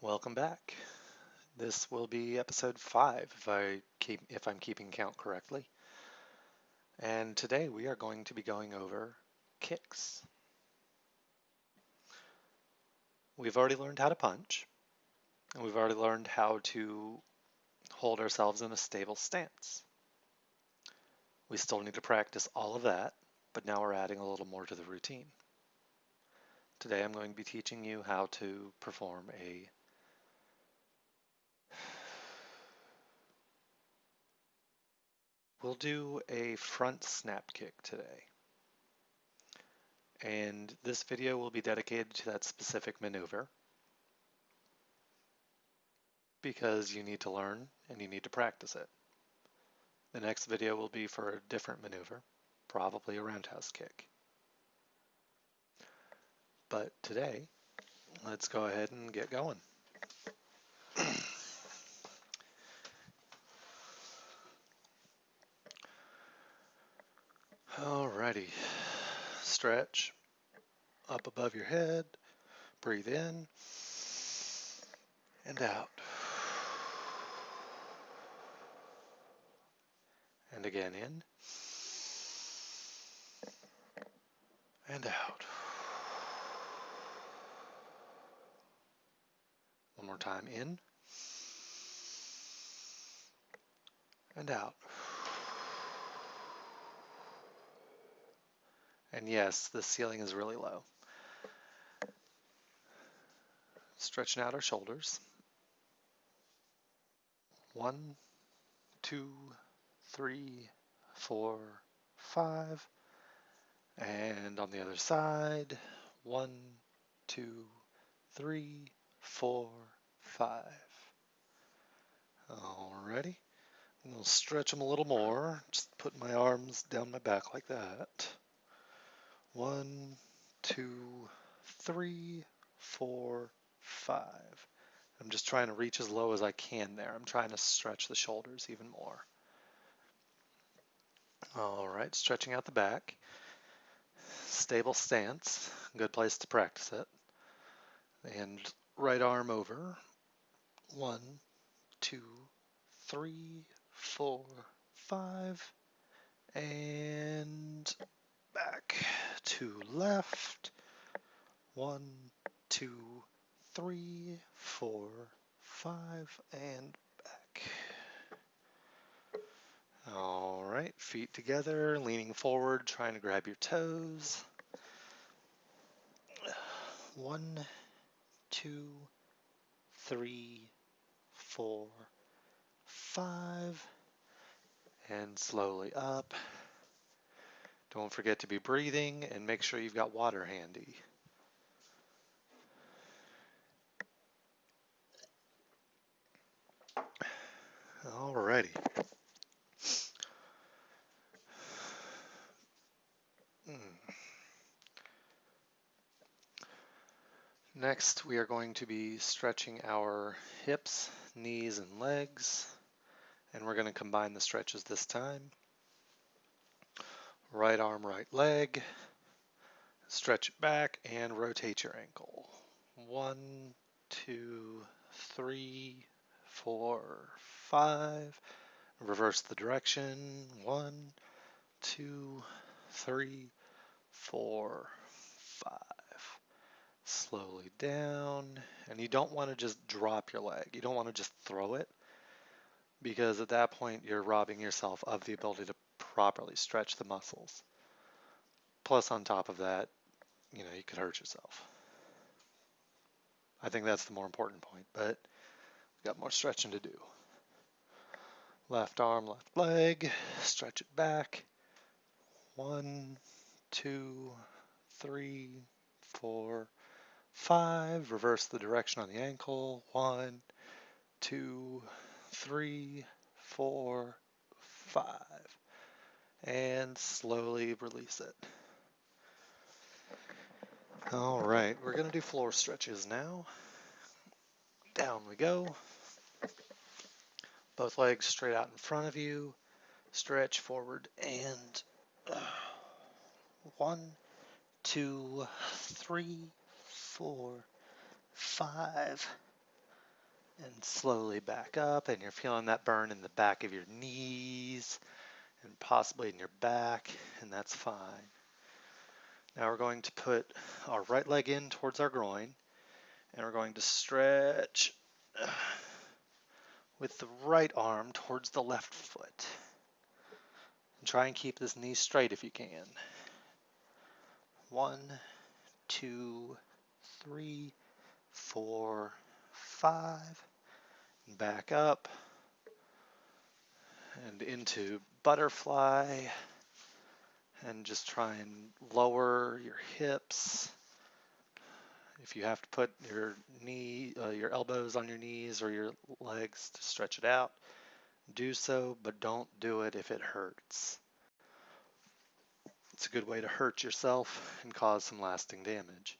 Welcome back. This will be episode 5 if I'm keeping count correctly. And today we are going to be going over kicks. We've already learned how to punch, and we've already learned how to hold ourselves in a stable stance. We still need to practice all of that, but now we're adding a little more to the routine. Today I'm going to be teaching you how to perform We'll do a front snap kick today. And this video will be dedicated to that specific maneuver because you need to learn and you need to practice it. The next video will be for a different maneuver, probably a roundhouse kick. But today, let's go ahead and get going. Alrighty, stretch up above your head, breathe in and out. And again in and out. One more time, in and out. And yes, the ceiling is really low. Stretching out our shoulders. 1, 2, 3, 4, 5. And on the other side, 1, 2, 3, 4, 5. Alrighty. I'm going to stretch them a little more. Just put my arms down my back like that. 1, 2, 3, 4, 5. I'm just trying to reach as low as I can there. I'm trying to stretch the shoulders even more. Alright, stretching out the back. Stable stance, good place to practice it. And right arm over. 1, 2, 3, 4, 5. And back to left. 1, 2, 3, 4, 5, and back. All right, feet together, leaning forward, trying to grab your toes. 1, 2, 3, 4, 5, and slowly up. Don't forget to be breathing and make sure you've got water handy. Alrighty. Next, we are going to be stretching our hips, knees, and legs, and we're going to combine the stretches this time. Right arm, right leg, stretch it back, and rotate your ankle. 1, 2, 3, 4, 5. Reverse the direction. 1, 2, 3, 4, 5. Slowly down, and you don't want to just drop your leg. You don't want to just throw it, because at that point you're robbing yourself of the ability to properly stretch the muscles. Plus, on top of that, you could hurt yourself. I think that's the more important point, but we've got more stretching to do. Left arm, left leg, stretch it back. 1, 2, 3, 4, 5. Reverse the direction on the ankle. 1, 2, 3, 4, 5. And slowly release it. All right, we're going to do floor stretches now. Down we go. Both legs straight out in front of you. Stretch forward and 1, 2, 3, 4, 5. and slowly back up, and you're feeling that burn in the back of your knees and possibly in your back, and that's fine. Now we're going to put our right leg in towards our groin, and we're going to stretch with the right arm towards the left foot. And try and keep this knee straight if you can. 1, 2, 3, 4, 5. Back up and into butterfly, and just try and lower your hips. If you have to put your your elbows on your knees or your legs to stretch it out, do so, but don't do it if it hurts. It's a good way to hurt yourself and cause some lasting damage.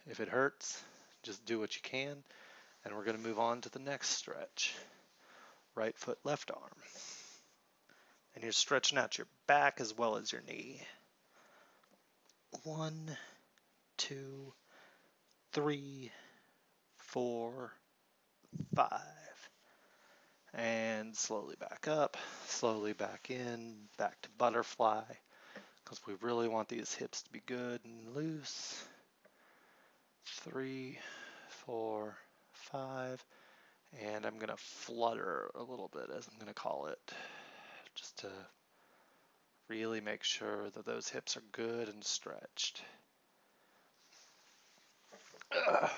If it hurts, just do what you can, and we're going to move on to the next stretch. Right foot, left arm. And you're stretching out your back as well as your knee. 1, 2, 3, 4, 5. And slowly back up, slowly back in, back to butterfly, because we really want these hips to be good and loose. 3, 4, 5. And I'm going to flutter a little bit, as I'm going to call it, just to really make sure that those hips are good and stretched. And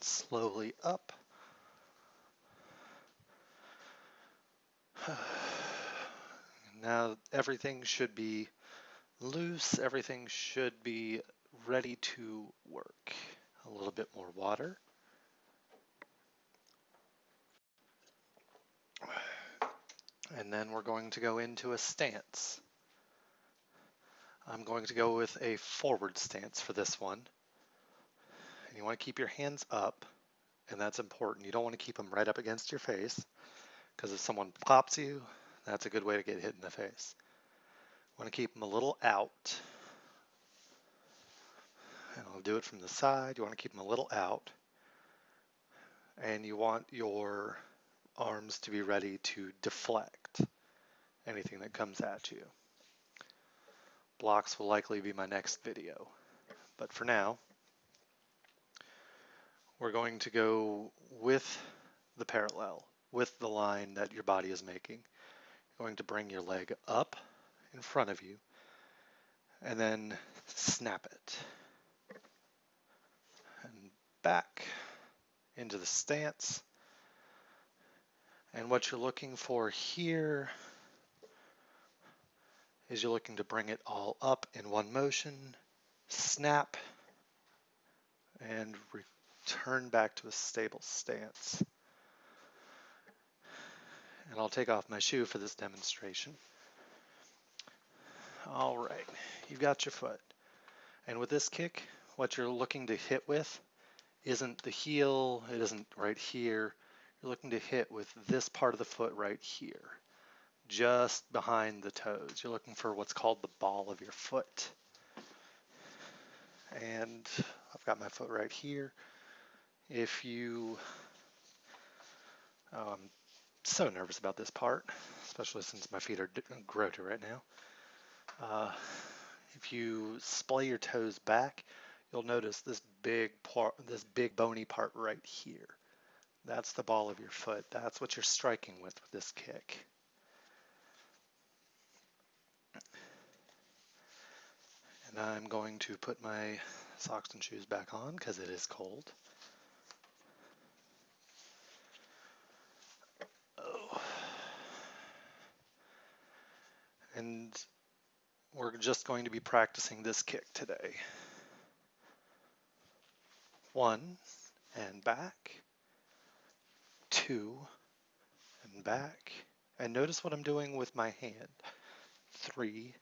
slowly up. Now everything should be loose, everything should be ready to work. A little bit more water. And then we're going to go into a stance. I'm going to go with a forward stance for this one. And you want to keep your hands up, and that's important. You don't want to keep them right up against your face, because if someone pops you, that's a good way to get hit in the face. You want to keep them a little out. And I'll do it from the side. You want to keep them a little out. And you want your arms to be ready to deflect anything that comes at you. Blocks will likely be my next video. But for now, we're going to go with the parallel, with the line that your body is making. You're going to bring your leg up in front of you and then snap it. And back into the stance. And what you're looking for here is you're looking to bring it all up in one motion, snap, and return back to a stable stance. And I'll take off my shoe for this demonstration. All right, you've got your foot. And with this kick, what you're looking to hit with isn't the heel, it isn't right here. You're looking to hit with this part of the foot right here, just behind the toes. You're looking for what's called the ball of your foot. And I've got my foot right here. I'm so nervous about this part, especially since my feet are grody right now. If you splay your toes back, you'll notice this big bony part right here. That's the ball of your foot. That's what you're striking with this kick. And I'm going to put my socks and shoes back on because it is cold. Oh. And we're just going to be practicing this kick today. 1, and back. 2, and back. And notice what I'm doing with my hand. 3,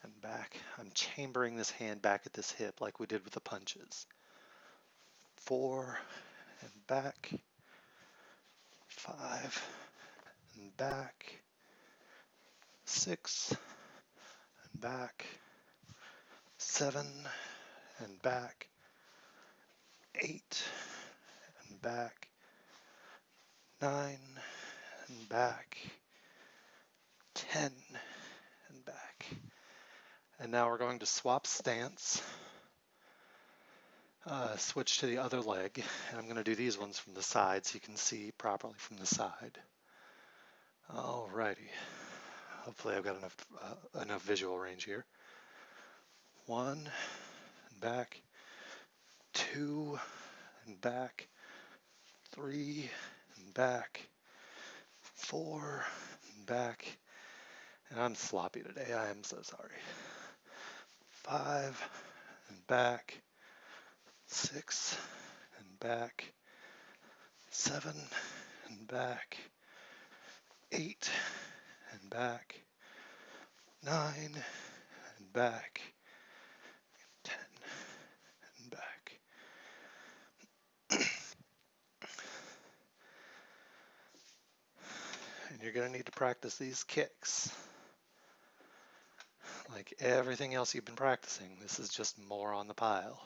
and back. I'm chambering this hand back at this hip like we did with the punches. 4, and back. 5, and back. 6, and back. 7, and back. 8, back, 9 and back, 10 and back. And now we're going to swap stance, switch to the other leg, and I'm going to do these ones from the side so you can see properly from the side. Alrighty, hopefully I've got enough visual range here. 1 and back, 2 and back, 3 and back, 4 and back, and I'm sloppy today, I am so sorry. 5 and back, 6 and back, 7 and back, 8 and back, 9 and back, 10 and back. And you're going to need to practice these kicks. Like everything else you've been practicing, this is just more on the pile.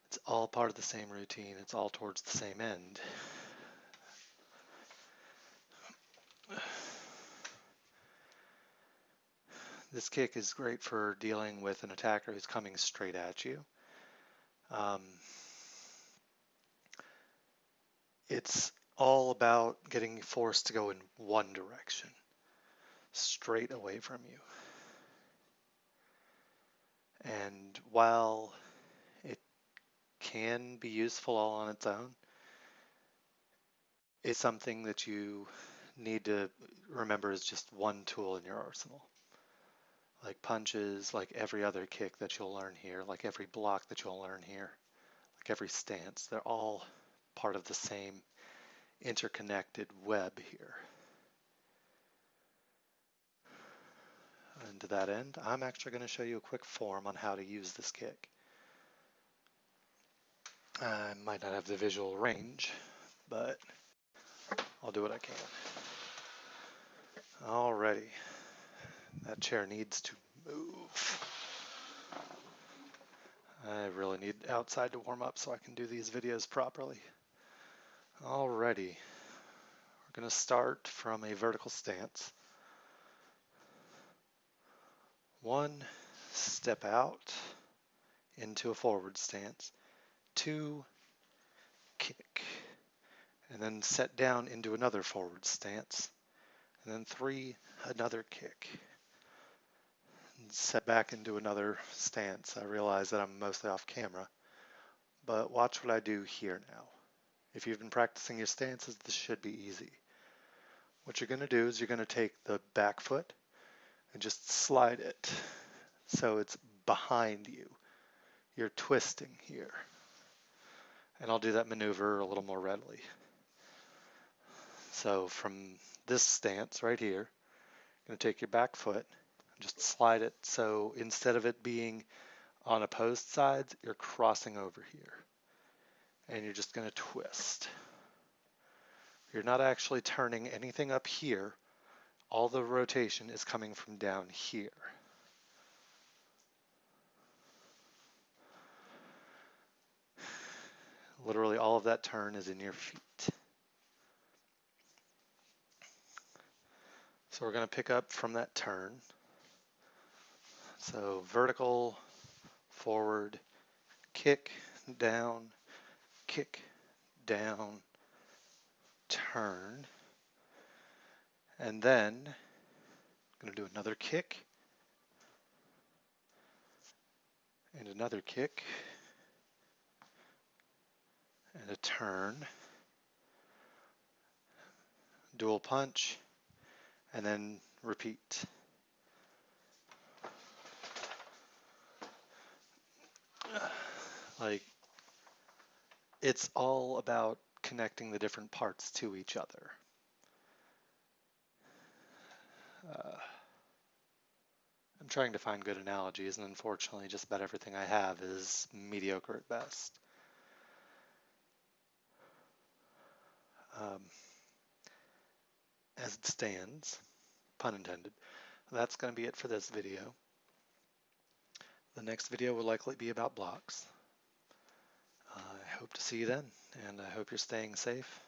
It's all part of the same routine. It's all towards the same end. This kick is great for dealing with an attacker who's coming straight at you. It's all about getting force to go in one direction, straight away from you. And while it can be useful all on its own, it's something that you need to remember is just one tool in your arsenal. Like punches, like every other kick that you'll learn here, like every block that you'll learn here, like every stance, they're all part of the same interconnected web here. And to that end, I'm actually going to show you a quick form on how to use this kick. I might not have the visual range, but I'll do what I can. Alrighty, that chair needs to move. I really need outside to warm up so I can do these videos properly. Alrighty, we're going to start from a vertical stance. 1, step out into a forward stance. 2, kick. And then set down into another forward stance. And then 3, another kick. And set back into another stance. I realize that I'm mostly off camera, but watch what I do here now. If you've been practicing your stances, this should be easy. What you're going to do is you're going to take the back foot and just slide it so it's behind you. You're twisting here. And I'll do that maneuver a little more readily. So from this stance right here, you're going to take your back foot and just slide it so instead of it being on opposed sides, you're crossing over here. And you're just going to twist. You're not actually turning anything up here. All the rotation is coming from down here. Literally all of that turn is in your feet. So we're going to pick up from that turn. So vertical, forward, kick, down, turn. And then I'm going to do another kick and another kick and a turn, dual punch, and then repeat. Like, it's all about connecting the different parts to each other. I'm trying to find good analogies, and unfortunately just about everything I have is mediocre at best. As it stands, pun intended, that's going to be it for this video. The next video will likely be about blocks. I hope hope to see you then, and I hope you're staying safe.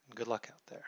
And good luck out there.